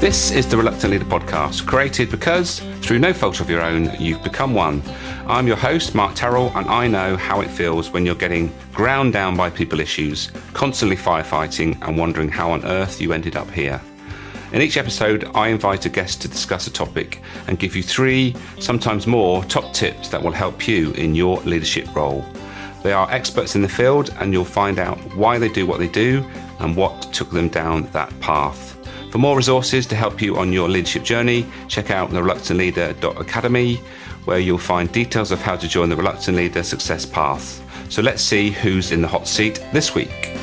This is the Reluctant Leader podcast, created because, through no fault of your own, you've become one. I'm your host, Mark Terrell, and I know how it feels when you're getting ground down by people issues, constantly firefighting and wondering how on earth you ended up here. In each episode, I invite a guest to discuss a topic and give you 3, sometimes more, top tips that will help you in your leadership role. They are experts in the field, and you'll find out why they do what they do and what took them down that path. For more resources to help you on your leadership journey, check out thereluctantleader.academy, where you'll find details of how to join the Reluctant Leader Success Path. So let's see who's in the hot seat this week.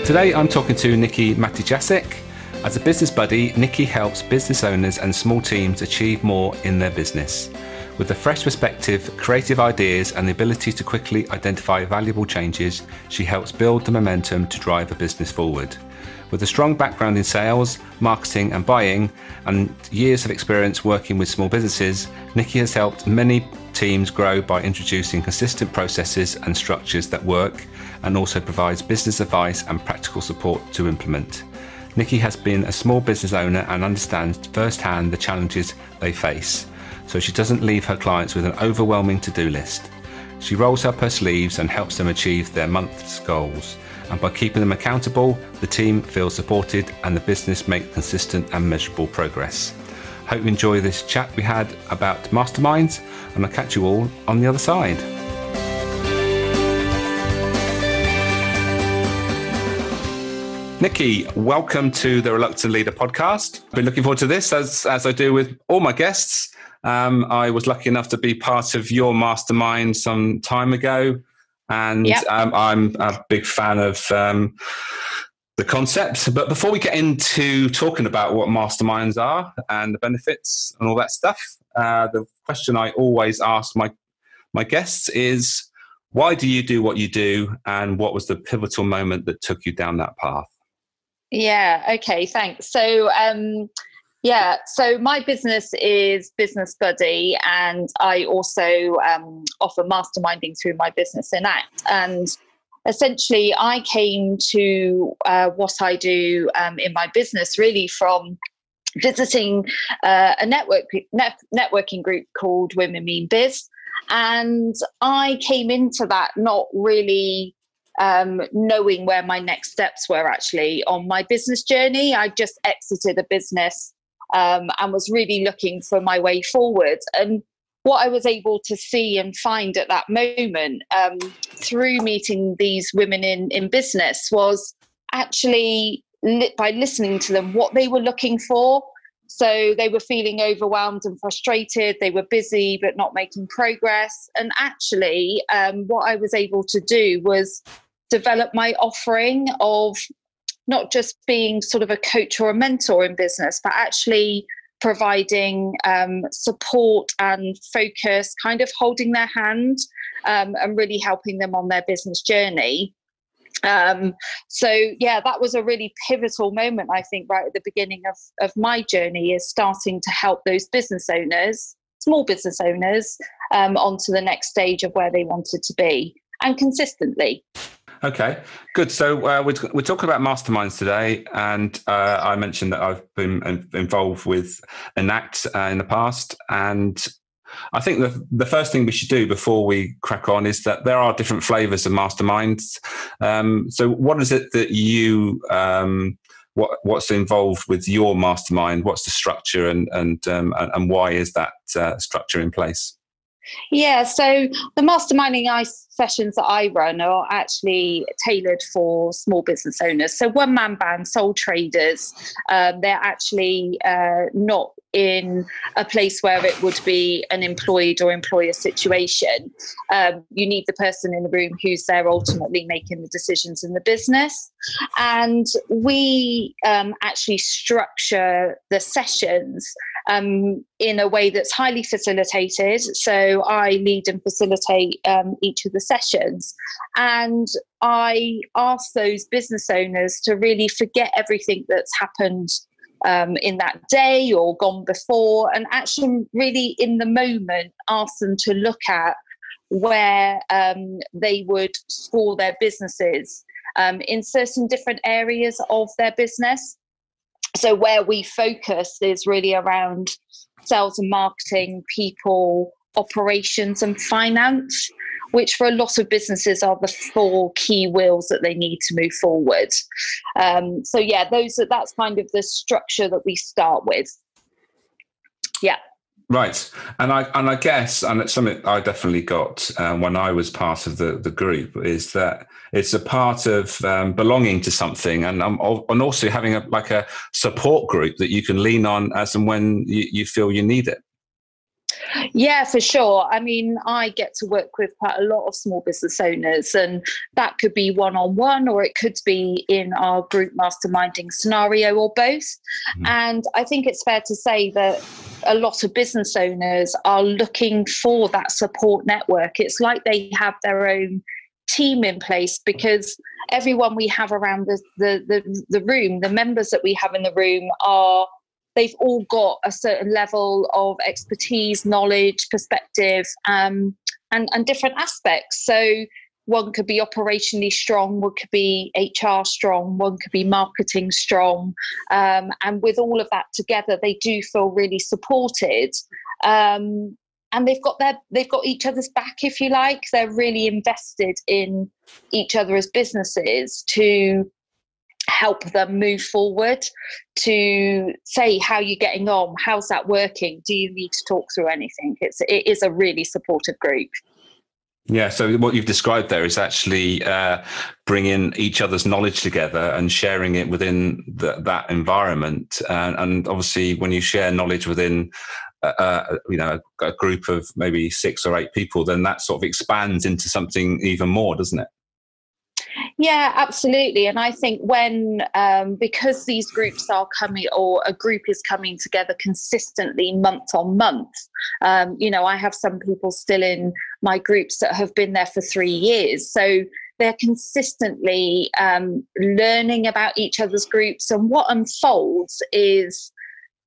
Today I'm talking to Niki Matyjasik. As a business buddy, Niki helps business owners and small teams achieve more in their business. With a fresh perspective, creative ideas, and the ability to quickly identify valuable changes, she helps build the momentum to drive a business forward. With a strong background in sales, marketing, and buying, and years of experience working with small businesses, Niki has helped many teams grow by introducing consistent processes and structures that work, and also provides business advice and practical support to implement. Niki has been a small business owner and understands firsthand the challenges they face, so she doesn't leave her clients with an overwhelming to-do list. She rolls up her sleeves and helps them achieve their month's goals. And by keeping them accountable, the team feels supported and the business makes consistent and measurable progress. Hope you enjoy this chat we had about masterminds, and I'll catch you all on the other side. Niki, welcome to the Reluctant Leader podcast. I've been looking forward to this, as I do with all my guests. I was lucky enough to be part of your mastermind some time ago, and I'm a big fan of the concept. But before we get into talking about what masterminds are and the benefits and all that stuff, the question I always ask my guests is, why do you do what you do, and what was the pivotal moment that took you down that path? Yeah, okay, thanks. So my business is Business Buddy, and I also offer masterminding through my business Enact. And essentially, I came to what I do in my business really from visiting a networking group called Women Mean Biz. And I came into that not really knowing where my next steps were actually on my business journey. I just exited a business and was really looking for my way forward. And what I was able to see and find at that moment through meeting these women in business was actually by listening to them what they were looking for. So they were feeling overwhelmed and frustrated. They were busy but not making progress. And actually what I was able to do was develop my offering of not just being sort of a coach or a mentor in business, but actually providing support and focus, kind of holding their hand and really helping them on their business journey. That was a really pivotal moment, I think, right at the beginning of my journey, is starting to help those business owners, small business owners, onto the next stage of where they wanted to be, and consistently. Okay, good. So we're talking about masterminds today, and I mentioned that I've been involved with Enact in the past, and I think the first thing we should do before we crack on is that there are different flavours of masterminds. So what is it that you what's involved with your mastermind? What's the structure, and why is that structure in place? Yeah, so the masterminding sessions that I run are actually tailored for small business owners. So one-man band, sole traders, they're actually not in a place where it would be an employed or employer situation. You need the person in the room who's there ultimately making the decisions in the business. And we actually structure the sessions in a way that's highly facilitated. So I lead and facilitate each of the sessions. And I ask those business owners to really forget everything that's happened in that day or gone before, and actually really in the moment ask them to look at where they would score their businesses in certain different areas of their business. So where we focus is really around sales and marketing, people, operations and finance, which for a lot of businesses are the 4 key wheels that they need to move forward. So yeah, that's kind of the structure that we start with. Yeah. Right. And I guess, and it's something I definitely got when I was part of the group, is that it's a part of belonging to something, and also having a support group that you can lean on as and when you feel you need it. Yeah, for sure. I mean, I get to work with quite a lot of small business owners, and that could be one-on-one, or it could be in our group masterminding scenario, or both. Mm-hmm. And I think it's fair to say that a lot of business owners are looking for that support network. It's like they have their own team in place, because everyone we have around the room, the members that we have in the room they've all got a certain level of expertise, knowledge, perspective, and different aspects. So one could be operationally strong, one could be HR strong, one could be marketing strong. And with all of that together, they do feel really supported. And they've got each other's back, if you like. They're really invested in each other as businesses to help them move forward, to say, how you're getting on, how's that working, do you need to talk through anything? It is a really supportive group. Yeah, so what you've described there is actually bringing each other's knowledge together and sharing it within that environment. And obviously, when you share knowledge within a group of maybe 6 or 8 people, then that sort of expands into something even more, doesn't it? Yeah, absolutely. And I think because these groups are coming, or a group is coming together consistently month on month, I have some people still in my groups that have been there for 3 years. So they're consistently learning about each other's groups. And what unfolds is,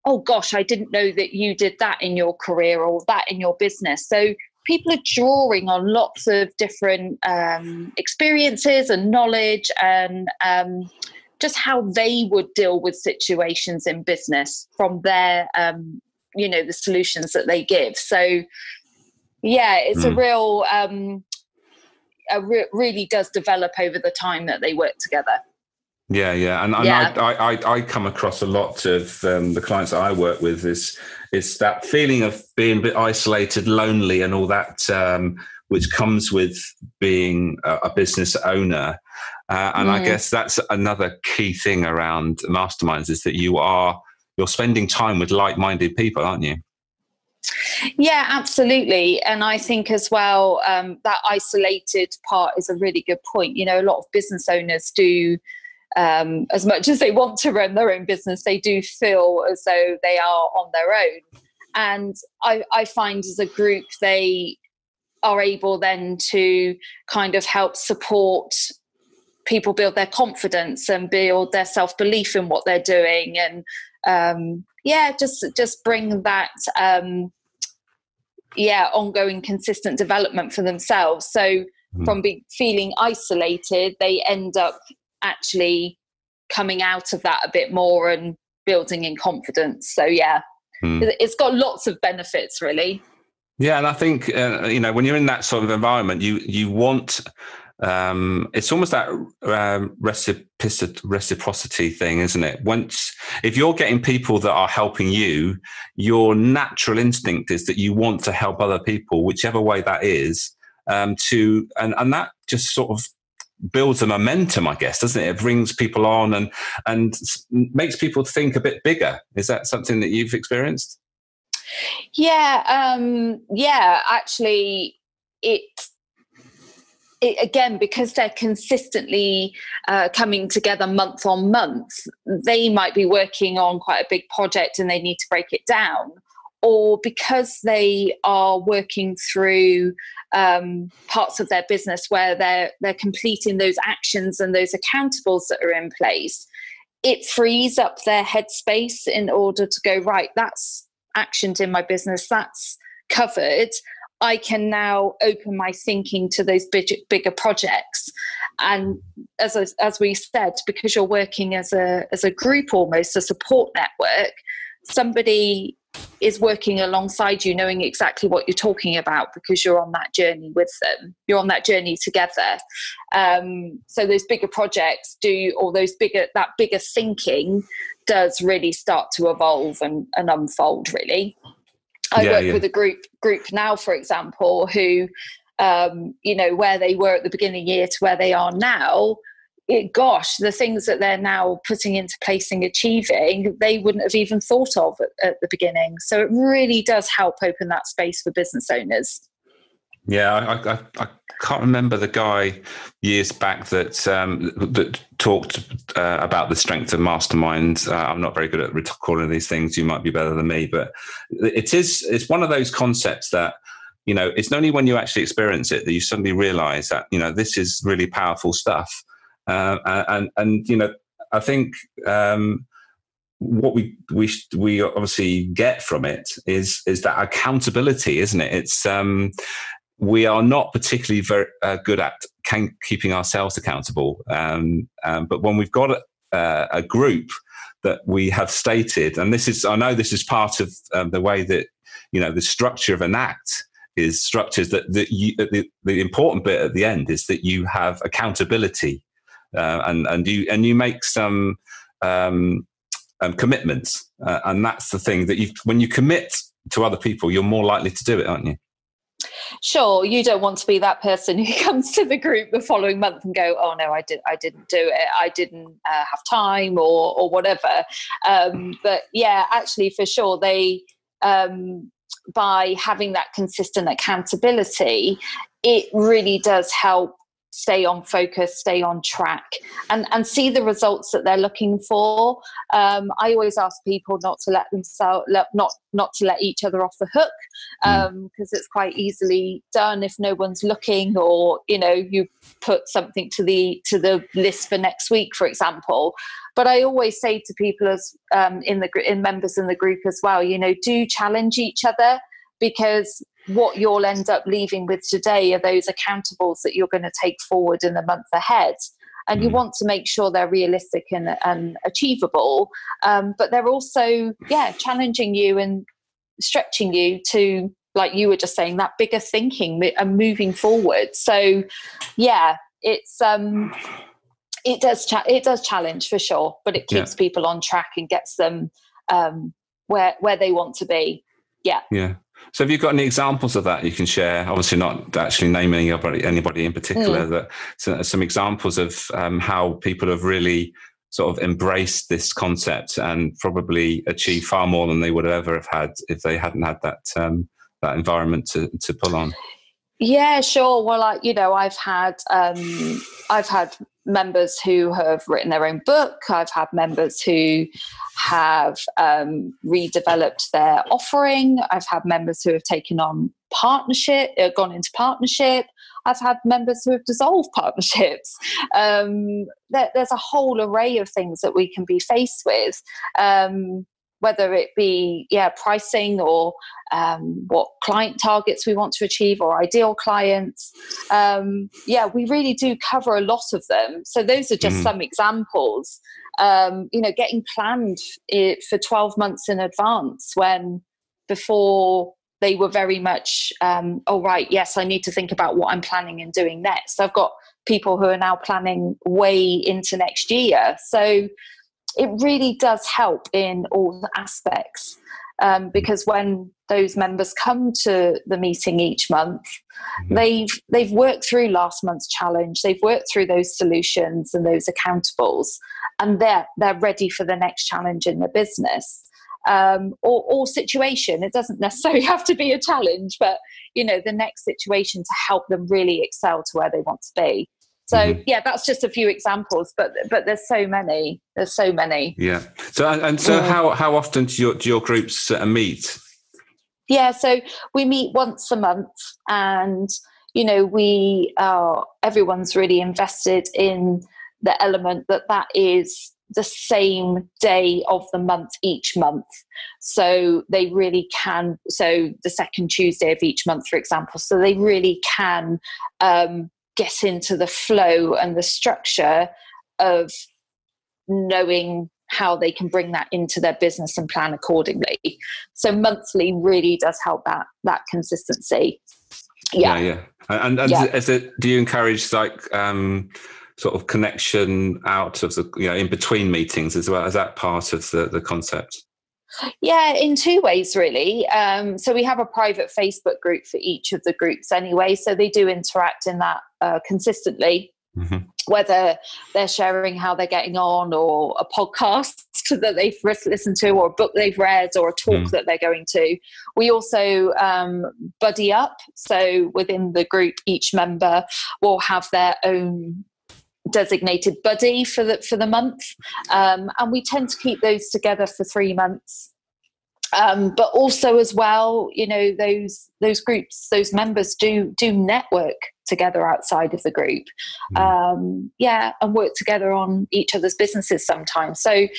oh gosh, I didn't know that you did that in your career or that in your business. So people are drawing on lots of different experiences and knowledge, and just how they would deal with situations in business from their, the solutions that they give. So, yeah, it's a real, really does develop over the time that they work together. Yeah. And I come across a lot of the clients that I work with is that feeling of being a bit isolated, lonely, and all that, which comes with being a business owner. And I guess that's another key thing around masterminds, is that you're spending time with like-minded people, aren't you? Yeah, absolutely. And I think as well, that isolated part is a really good point. A lot of business owners do, as much as they want to run their own business, they do feel as though they are on their own. And I find as a group, they are able then to kind of help support people build their confidence and build their self-belief in what they're doing. And just bring that ongoing consistent development for themselves. So from feeling isolated, they end up actually coming out of that a bit more and building in confidence. So it's got lots of benefits, really. Yeah, and I think when you're in that sort of environment, you want it's almost that reciprocity thing, isn't it? If you're getting people that are helping you, your natural instinct is that you want to help other people, whichever way that is, and that just sort of builds a momentum, I guess, doesn't it? It brings people on and makes people think a bit bigger. Is that something that you've experienced? Yeah, actually, it again, because they're consistently coming together month on month, they might be working on quite a big project and they need to break it down, or because they are working through parts of their business where they're completing those actions and those accountables that are in place, it frees up their headspace in order to go, right, that's actioned in my business, that's covered. I can now open my thinking to those bigger projects. And as we said, because you're working as a group, almost a support network, somebody is working alongside you, knowing exactly what you're talking about, because you're on that journey with them. You're on that journey together. So those bigger projects that bigger thinking does really start to evolve and unfold, really. I work with a group now, for example, who, where they were at the beginning of the year to where they are now, the things that they're now putting into place and achieving, they wouldn't have even thought of at the beginning. So it really does help open that space for business owners. Yeah, I can't remember the guy years back that talked about the strength of masterminds. I'm not very good at recalling these things. You might be better than me, but it's one of those concepts that, it's only when you actually experience it that you suddenly realize that, this is really powerful stuff. And I think what we obviously get from it is that accountability, isn't it? It's we are not particularly very good at keeping ourselves accountable. But when we've got a group that we have stated, and I know this is part of the way that, the structure of an act is structured, that the important bit at the end is that you have accountability, and you make some commitments. And that's the thing that when you commit to other people, you're more likely to do it, aren't you? Sure, you don't want to be that person who comes to the group the following month and go, "Oh no, I didn't do it. I didn't have time," or whatever. But yeah, actually, for sure, they by having that consistent accountability, it really does help stay on focus, stay on track, and see the results that they're looking for. I always ask people not to let not to let each other off the hook, because it's quite easily done if no one's looking, or you put something to the list for next week, for example. But I always say to people, as in members in the group as well, do challenge each other, because what you'll end up leaving with today are those accountables that you're going to take forward in the month ahead. And you want to make sure they're realistic and achievable, but they're also, challenging you and stretching you to, like you were just saying, that bigger thinking and moving forward. So, it's it does challenge for sure, but it keeps people on track and gets them where they want to be. Yeah. Yeah. So have you got any examples of that you can share? Obviously not actually naming anybody in particular, some examples of how people have really sort of embraced this concept and probably achieved far more than they would ever have had if they hadn't had that environment to pull on. Yeah, sure. Well, I've had members who have written their own book. I've had members who have redeveloped their offering. I've had members who have taken on gone into partnership. I've had members who have dissolved partnerships. There's a whole array of things that we can be faced with. Whether it be pricing or what client targets we want to achieve or ideal clients. We really do cover a lot of them. So those are just some examples. Getting planned for 12 months in advance, when before they were very much, yes, I need to think about what I'm planning and doing next. I've got people who are now planning way into next year. So it really does help in all the aspects, because when those members come to the meeting each month, they've worked through last month's challenge, they've worked through those solutions and those accountables, and they're ready for the next challenge in the business, or situation. It doesn't necessarily have to be a challenge, but the next situation to help them really excel to where they want to be. So that's just a few examples, but there's so many. Yeah. So how often do your groups meet? Yeah, so we meet once a month, and everyone's really invested in the element that is the same day of the month each month. So they really can, so the second Tuesday of each month, for example, so they really can get into the flow and the structure of knowing how they can bring that into their business and plan accordingly. So monthly really does help that consistency. Yeah. And do you encourage like sort of connection out of the, in between meetings as well? Is that part of the concept? Yeah, in two ways, really. So we have a private Facebook group for each of the groups anyway. So they do interact in that consistently, whether they're sharing how they're getting on, or a podcast that they've listened to, or a book they've read, or a talk that they're going to. We also buddy up. So within the group, each member will have their own designated buddy for the month, and we tend to keep those together for 3 months. But also as well, those groups, those members do network together outside of the group, and work together on each other's businesses sometimes. So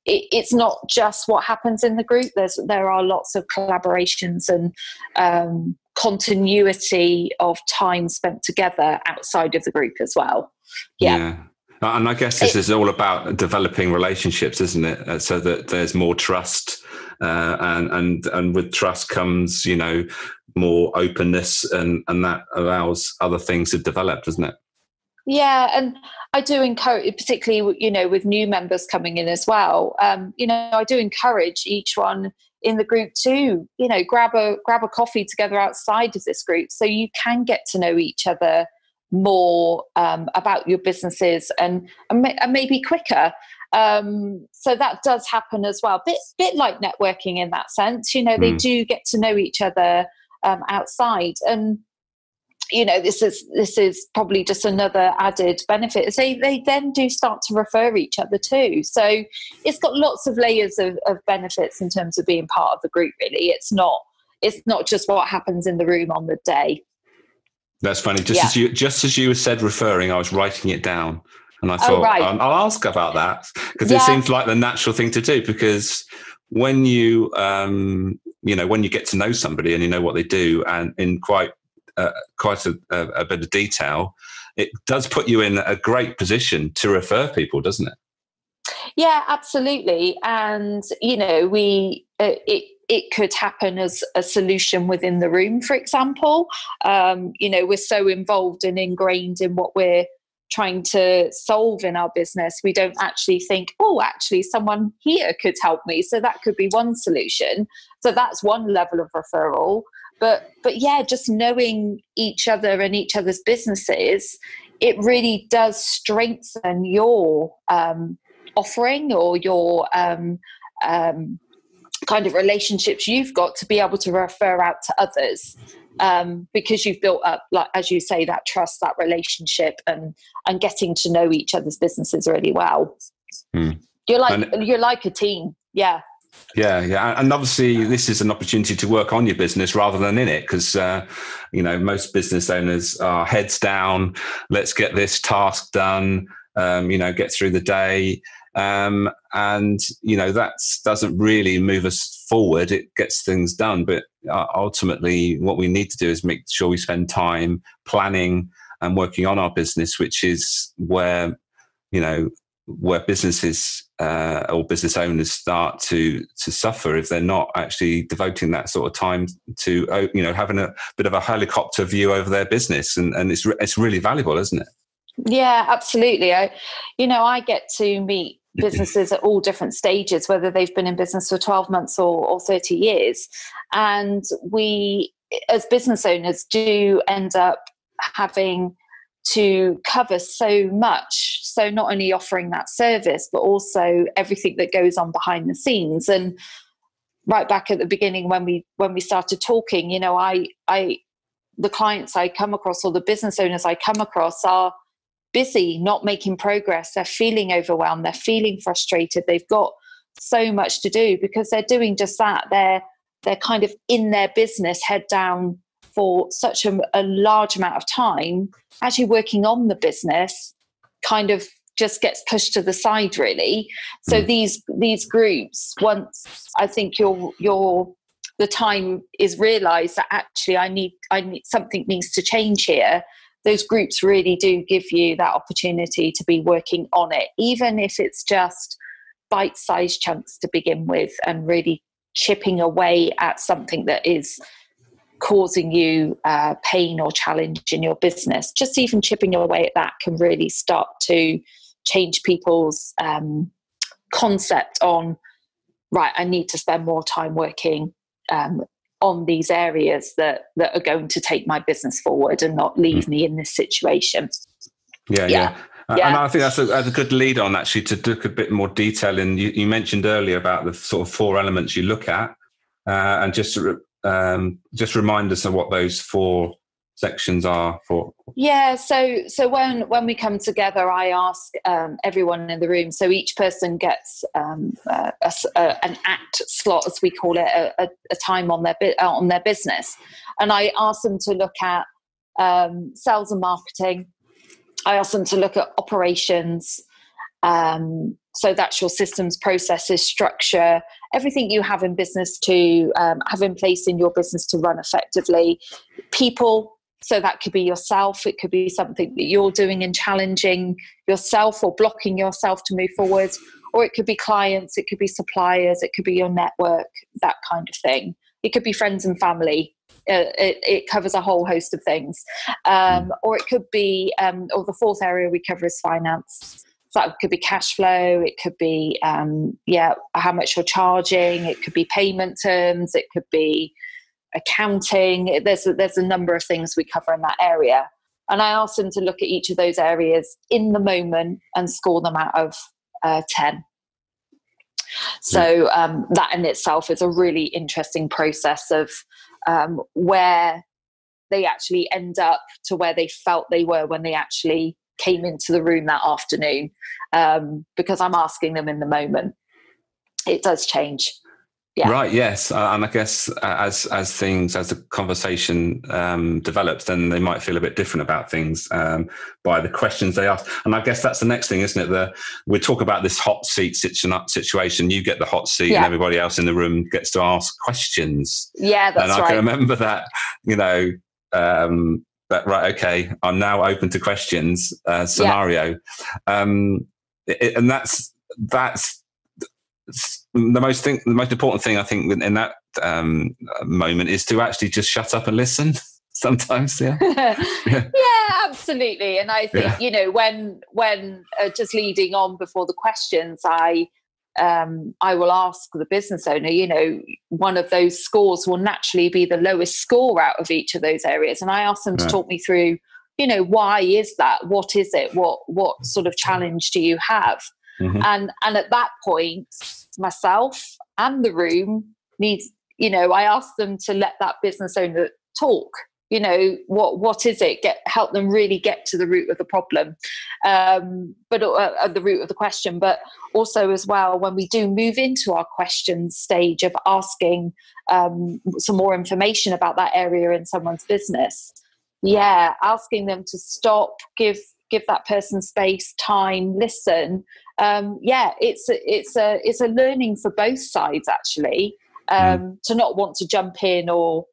it's not just what happens in the group. There are lots of collaborations and continuity of time spent together outside of the group as well. Yeah. And I guess this is all about developing relationships, isn't it? So that there's more trust, and with trust comes, more openness, and that allows other things to develop, doesn't it? Yeah, and I do encourage, particularly, with new members coming in as well. I do encourage each one in the group to, grab a coffee together outside of this group, so you can get to know each other more about your businesses and maybe quicker. So that does happen as well. Bit like networking in that sense. They do get to know each other outside, and this is probably just another added benefit. So they then do start to refer each other too. So it's got lots of layers of benefits in terms of being part of the group. Really, it's not just what happens in the room on the day. That's funny. Just as you said referring, I was writing it down, and I thought, I'll ask about that, because it seems like the natural thing to do. Because when you when you get to know somebody and you know what they do, and in quite a bit of detail, it does put you in a great position to refer people, doesn't it? Yeah, absolutely. And it could happen as a solution within the room, for example. We're so involved and ingrained in what we're trying to solve in our business, we don't actually think, someone here could help me. So that could be one solution. So that's one level of referral. But yeah, just knowing each other and each other's businesses, it really does strengthen your offering, or your kind of relationships you've got to be able to refer out to others, because you've built up, like as you say, that trust, that relationship, and getting to know each other's businesses really well. You're like a team. Yeah, and obviously this is an opportunity to work on your business rather than in it, because most business owners are heads down, let's get this task done, get through the day. That doesn't really move us forward. It gets things done, but ultimately what we need to do is make sure we spend time planning and working on our business, which is where businesses or business owners start to suffer if they're not actually devoting that sort of time to having a bit of a helicopter view over their business, and it's really valuable, isn't it? Yeah, absolutely. I get to meet businesses at all different stages, whether they've been in business for 12 months or 30 years. And we, as business owners, do end up having to cover so much. So not only offering that service, but also everything that goes on behind the scenes. And right back at the beginning, when we started talking, the clients I come across, or the business owners I come across, are busy, not making progress. They're feeling overwhelmed. They're feeling frustrated. They've got so much to do because they're doing just that. They're kind of in their business, head down for such a large amount of time, actually working on the business, kind of just gets pushed to the side, really. So these groups, once I think the time is realised that actually I need something needs to change here, those groups really do give you that opportunity to be working on it, even if it's just bite-sized chunks to begin with, and really chipping away at something that is causing you pain or challenge in your business. Just even chipping away at that can really start to change people's concept on, right, I need to spend more time working on these areas that are going to take my business forward and not leave me in this situation. Yeah. And I think that's a good lead on, actually, to look a bit more detail in. You mentioned earlier about the sort of 4 elements you look at, and just remind us of what those 4 sections are for. Yeah, so when we come together, I ask everyone in the room. So each person gets an act slot, as we call it, a time on their business, and I ask them to look at sales and marketing. I ask them to look at operations. So that's your systems, processes, structure, everything you have in business to have in place in your business to run effectively. People, so that could be yourself. It could be something that you're doing and challenging yourself or blocking yourself to move forward. Or it could be clients, it could be suppliers, it could be your network, that kind of thing. It could be friends and family. It covers a whole host of things. Or it could be, or the 4th area we cover is finance. So it could be cash flow. It could be, how much you're charging. It could be payment terms. It could be accounting. There's a number of things we cover in that area. And I ask them to look at each of those areas in the moment and score them out of 10. So that in itself is a really interesting process of where they actually end up to where they felt they were when they actually came into the room that afternoon, because I'm asking them in the moment. It does change. Yeah. Right. Yes. And I guess as the conversation develops, then they might feel a bit different about things by the questions they ask. And I guess that's the next thing, isn't it? We talk about this hot seat situation. You get the hot seat, and everybody else in the room gets to ask questions. Yeah, that's right. And I can remember that, that, right, okay, I'm now open to questions scenario. And that's the most important thing, I think, in that moment is to actually just shut up and listen sometimes. Yeah, absolutely. And I think, when just leading on before the questions, I will ask the business owner, one of those scores will naturally be the lowest score out of each of those areas. And I ask them to talk me through, why is that? What is it? What sort of challenge do you have? Mm-hmm. And at that point, myself and the room needs, I ask them to let that business owner talk. What is it? Help them really get to the root of the problem, but the root of the question. But also as well, when we do move into our questions stage of asking some more information about that area in someone's business, asking them to stop, give that person space, time, listen. It's a learning for both sides, actually, to not want to jump in or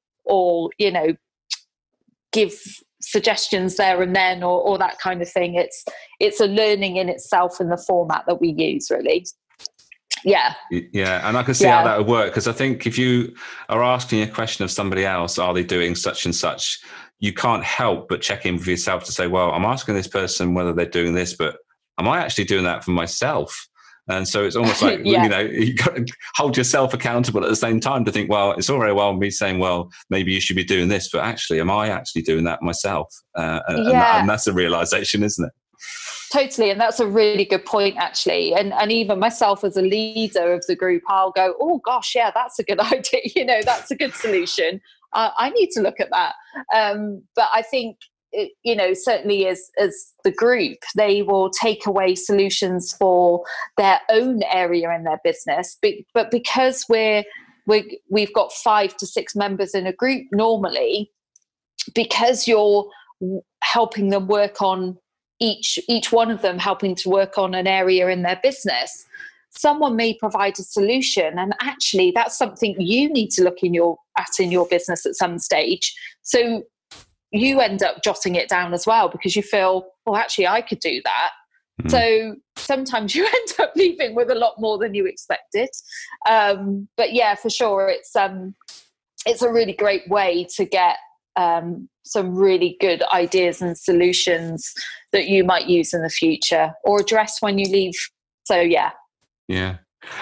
give suggestions there and then or that kind of thing. It's a learning in itself in the format that we use, really. Yeah, and I can see how that would work, because I think if you are asking a question of somebody else, are they doing such and such, you can't help but check in with yourself to say, well, I'm asking this person whether they're doing this, but am I actually doing that for myself? And so it's almost like, you got to hold yourself accountable at the same time to think, well, it's all very well me saying, well, maybe you should be doing this, but actually, am I actually doing that myself? And that's a realization, isn't it? Totally. And that's a really good point, actually. And even myself as a leader of the group, I'll go, oh gosh, yeah, that's a good idea. That's a good solution. I need to look at that. But I think, certainly as the group, they will take away solutions for their own area in their business. But because we've got 5 to 6 members in a group normally, because you're helping them work on each one of them helping to work on an area in their business, someone may provide a solution, and actually that's something you need to look in your business at some stage. So you end up jotting it down as well, because you feel, well, actually I could do that. So sometimes you end up leaving with a lot more than you expected. But yeah, for sure, it's a really great way to get some really good ideas and solutions that you might use in the future or address when you leave. So yeah. Yeah.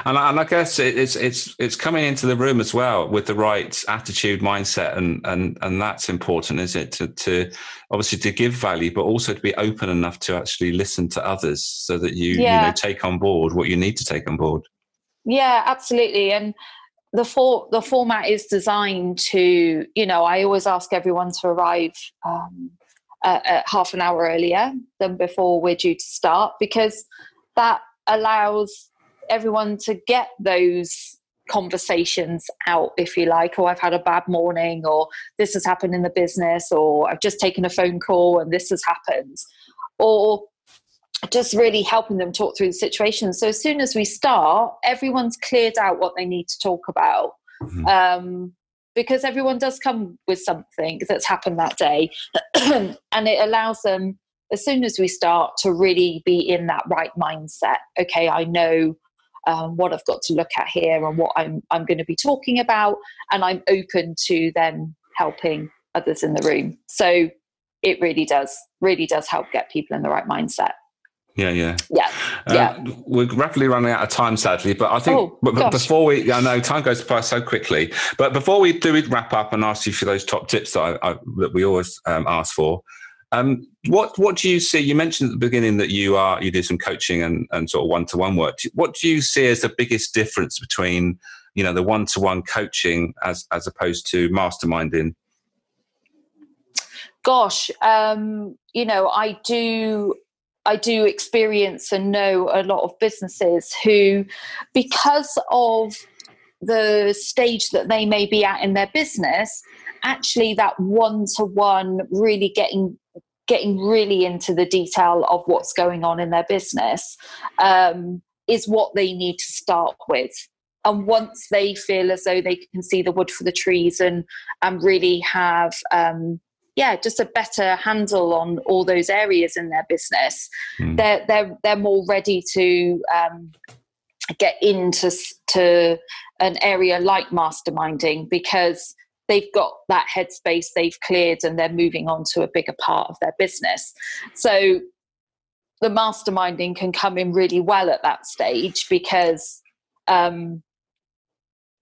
And I guess it's coming into the room as well with the right attitude, mindset, and that's important, is it? To obviously to give value, but also to be open enough to actually listen to others, so that you take on board what you need to take on board. Yeah, absolutely. And the format is designed to, I always ask everyone to arrive at half an hour earlier than before we're due to start, because that allows everyone to get those conversations out, if you like, or I've had a bad morning, or this has happened in the business, or I've just taken a phone call and this has happened, or just really helping them talk through the situation. So as soon as we start, everyone's cleared out what they need to talk about, because everyone does come with something that's happened that day. And it allows them, as soon as we start, to really be in that right mindset. Okay, I know what I've got to look at here and what I'm going to be talking about, and I'm open to then helping others in the room. So it really does help get people in the right mindset. Yeah. We're rapidly running out of time, sadly, but I think before I know time goes by so quickly, but before we do wrap up and ask you for those top tips that we always ask for, what do you see? You mentioned at the beginning that you do some coaching and sort of one-to-one work. What do you see as the biggest difference between, the one-to-one coaching as opposed to masterminding? Gosh, I do experience and know a lot of businesses who, because of the stage that they may be at in their business, actually that one-to-one, really getting really into the detail of what's going on in their business is what they need to start with. And once they feel as though they can see the wood for the trees and really have just a better handle on all those areas in their business, they're more ready to get into an area like masterminding, because they've got that headspace they've cleared and they're moving on to a bigger part of their business. So the masterminding can come in really well at that stage, because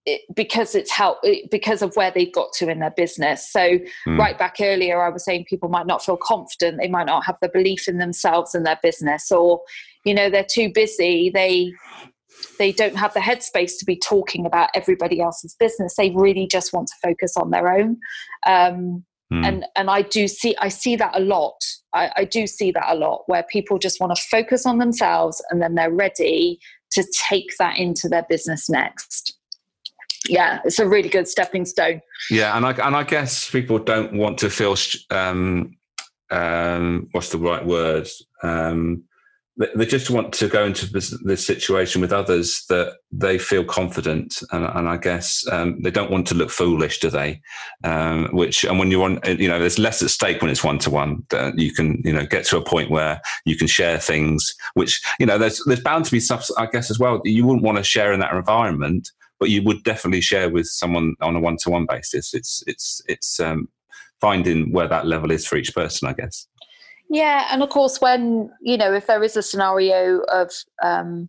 it's helped because of where they've got to in their business. So right back earlier, I was saying people might not feel confident. They might not have the belief in themselves and their business, or, they're too busy. They don't have the headspace to be talking about everybody else's business. They really just want to focus on their own. And I see that a lot. I do see that a lot, where people just want to focus on themselves and then they're ready to take that into their business next. Yeah, it's a really good stepping stone. Yeah, and I guess people don't want to feel what's the right word? They just want to go into this situation with others that they feel confident, and I guess they don't want to look foolish, do they? And when you're on, there's less at stake when it's one-to-one. That you can, get to a point where you can share things, which there's bound to be stuff, I guess, as well, that you wouldn't want to share in that environment, but you would definitely share with someone on a one-to-one basis. It's finding where that level is for each person, I guess. Yeah, and of course, when, if there is a scenario of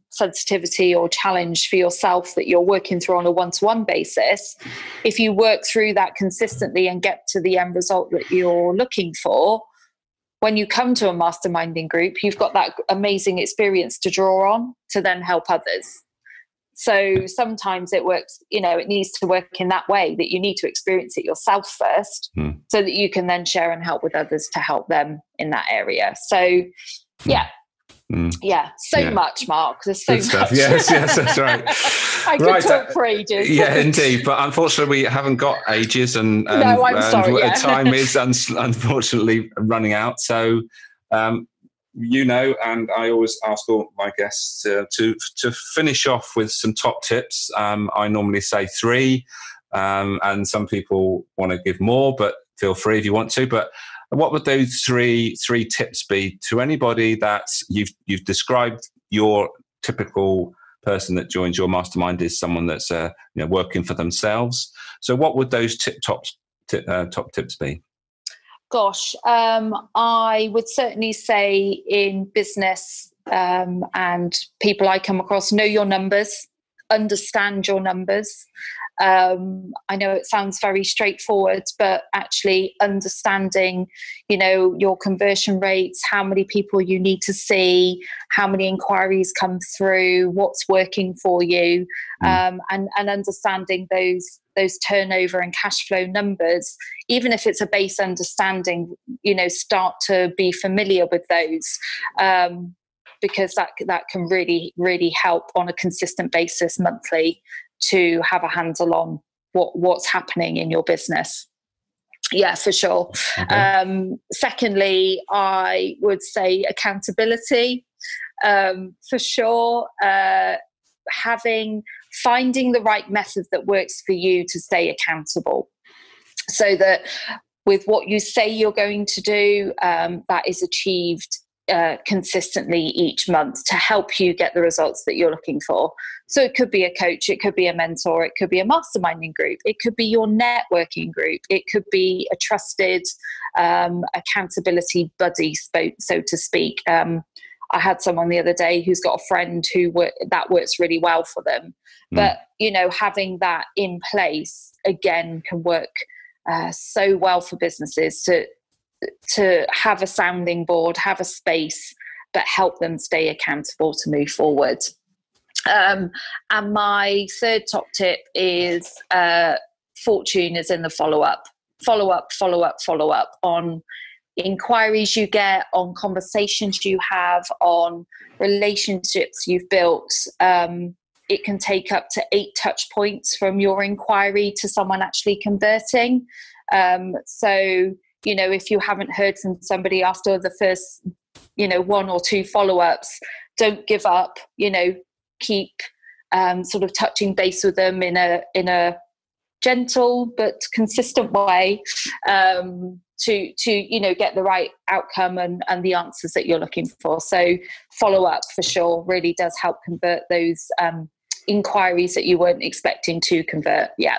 sensitivity or challenge for yourself that you're working through on a one-to-one basis, if you work through that consistently and get to the end result that you're looking for, when you come to a masterminding group, you've got that amazing experience to draw on to then help others. So sometimes it works, it needs to work in that way, that you need to experience it yourself first so that you can then share and help with others to help them in that area. So, much, Mark. There's so much. Yes, that's right. I could talk for ages. Yeah, indeed. But unfortunately, we haven't got ages, and no, I'm sorry. Time is unfortunately running out. So, and I always ask all my guests to finish off with some top tips. I normally say 3, and some people want to give more, but feel free if you want to. But what would those three tips be to anybody that you've described? Your typical person that joins your mastermind is someone that's working for themselves. So what would those top tips be? Gosh, I would certainly say in business and people I come across, know your numbers, understand your numbers. I know it sounds very straightforward, but actually understanding, your conversion rates, how many people you need to see, how many inquiries come through, what's working for you, and understanding those turnover and cash flow numbers, even if it's a base understanding, start to be familiar with those, because that can really, really help on a consistent basis monthly to have a handle on what's happening in your business. Yeah, for sure. Okay. Secondly, I would say accountability, for sure. Finding the right method that works for you to stay accountable, so that with what you say you're going to do, that is achieved consistently each month to help you get the results that you're looking for. So it could be a coach, it could be a mentor, it could be a masterminding group, it could be your networking group, it could be a trusted accountability buddy, so to speak. I had someone the other day who's got a friend that works really well for them. But, having that in place, again, can work so well for businesses to have a sounding board, have a space, but help them stay accountable to move forward. And my third top tip is fortune is in the follow-up on inquiries you get, on conversations you have, on relationships you've built. It can take up to 8 touch points from your inquiry to someone actually converting. So, if you haven't heard from somebody after the first, 1 or 2 follow-ups, don't give up, keep sort of touching base with them in a gentle but consistent way, to get the right outcome and the answers that you're looking for. So follow up for sure really does help convert those inquiries that you weren't expecting to convert. Yeah.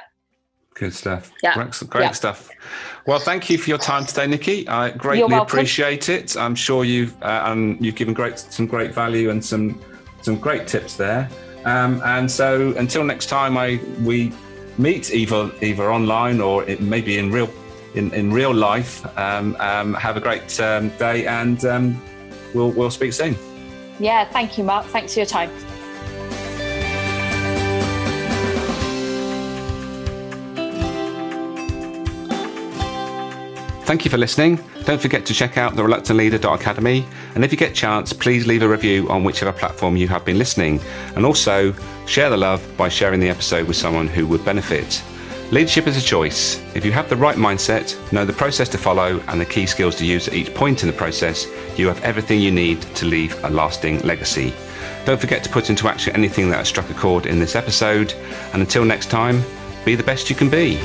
Good stuff. Yeah. Great stuff. Well, thank you for your time today, Niki. I greatly appreciate it. I'm sure you've given some great value and some great tips there. And so until next time we meet either online or maybe in real life, have a great day, and we'll speak soon. Yeah, thank you, Mark. Thanks for your time. Thank you for listening. Don't forget to check out thereluctantleader.academy. And if you get a chance, please leave a review on whichever platform you have been listening. And also share the love by sharing the episode with someone who would benefit. Leadership is a choice. If you have the right mindset, know the process to follow, and the key skills to use at each point in the process, you have everything you need to leave a lasting legacy. Don't forget to put into action anything that has struck a chord in this episode. And until next time, be the best you can be.